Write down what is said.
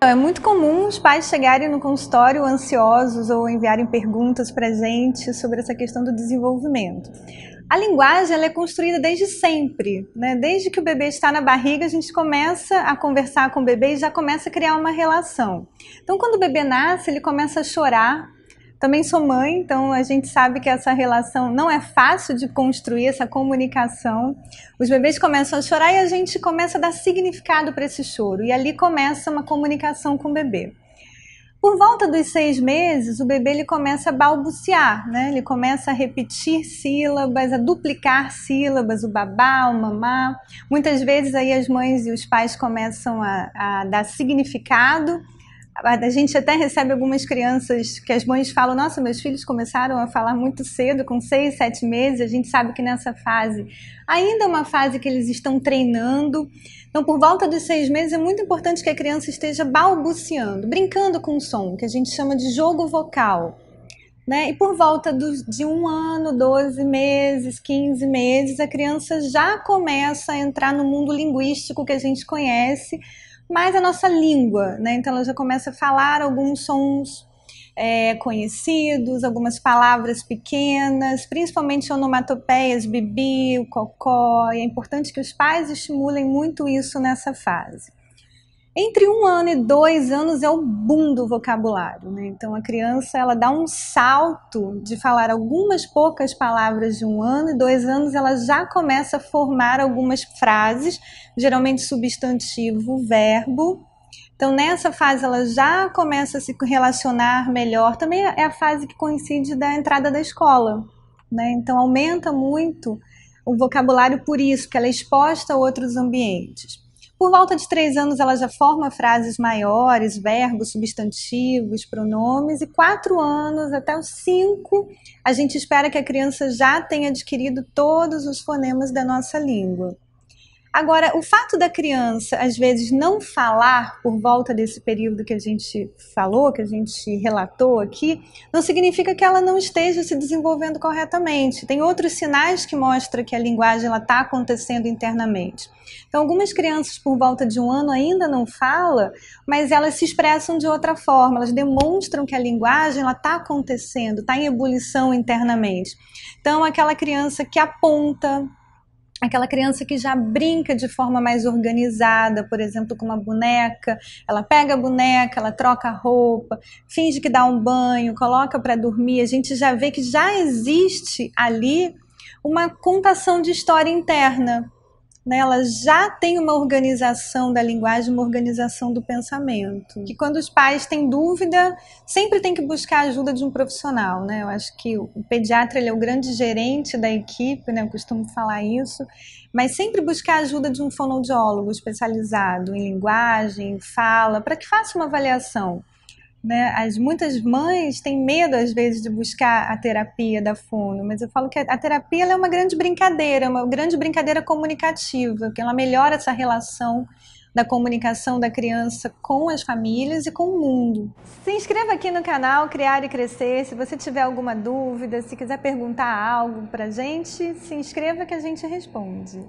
Então, é muito comum os pais chegarem no consultório ansiosos ou enviarem perguntas para a gente sobre essa questão do desenvolvimento. A linguagem ela é construída desde sempre, né? Desde que o bebê está na barriga, a gente começa a conversar com o bebê e já começa a criar uma relação. Então, quando o bebê nasce, ele começa a chorar. Também sou mãe, então a gente sabe que essa relação não é fácil de construir, essa comunicação. Os bebês começam a chorar e a gente começa a dar significado para esse choro. E ali começa uma comunicação com o bebê. Por volta dos 6 meses, o bebê ele começa a balbuciar, né? Ele começa a repetir sílabas, a duplicar sílabas, o babá, o mamá. Muitas vezes aí as mães e os pais começam a dar significado. A gente até recebe algumas crianças que as mães falam, nossa, meus filhos começaram a falar muito cedo, com 6, 7 meses, a gente sabe que nessa fase ainda é uma fase que eles estão treinando. Então, por volta dos 6 meses, é muito importante que a criança esteja balbuciando, brincando com o som, que a gente chama de jogo vocal. Né? E por volta de 1 ano, 12 meses, 15 meses, a criança já começa a entrar no mundo linguístico que a gente conhece, mas a nossa língua, né? Então ela já começa a falar alguns sons conhecidos, algumas palavras pequenas, principalmente onomatopeias, bibi, o cocó, e é importante que os pais estimulem muito isso nessa fase. Entre 1 ano e 2 anos é o boom do vocabulário, né? Então a criança ela dá um salto de falar algumas poucas palavras de 1 ano e 2 anos ela já começa a formar algumas frases, geralmente substantivo, verbo. Então nessa fase ela já começa a se relacionar melhor. Também é a fase que coincide da entrada da escola, né? Então aumenta muito o vocabulário por isso, porque ela é exposta a outros ambientes. Por volta de 3 anos ela já forma frases maiores, verbos, substantivos, pronomes, e 4 anos até os 5 a gente espera que a criança já tenha adquirido todos os fonemas da nossa língua. Agora, o fato da criança, às vezes, não falar por volta desse período que a gente falou, que a gente relatou aqui, não significa que ela não esteja se desenvolvendo corretamente. Tem outros sinais que mostram que a linguagem está acontecendo internamente. Então, algumas crianças, por volta de 1 ano, ainda não falam, mas elas se expressam de outra forma, elas demonstram que a linguagem está acontecendo, está em ebulição internamente. Então, aquela criança que aponta, aquela criança que já brinca de forma mais organizada, por exemplo, com uma boneca, ela pega a boneca, ela troca a roupa, finge que dá um banho, coloca para dormir, a gente já vê que já existe ali uma contação de história interna, né? Ela já tem uma organização da linguagem, uma organização do pensamento. Que quando os pais têm dúvida, sempre tem que buscar a ajuda de um profissional, né? Eu acho que o pediatra ele é o grande gerente da equipe, né? Eu costumo falar isso, mas sempre buscar a ajuda de um fonoaudiólogo especializado em linguagem, em fala, para que faça uma avaliação. Né? Muitas mães têm medo às vezes de buscar a terapia da fono, mas eu falo que a terapia ela é uma grande brincadeira comunicativa, que ela melhora essa relação da comunicação da criança com as famílias e com o mundo. Se inscreva aqui no canal Criar e Crescer, se você tiver alguma dúvida, se quiser perguntar algo pra gente, se inscreva que a gente responde.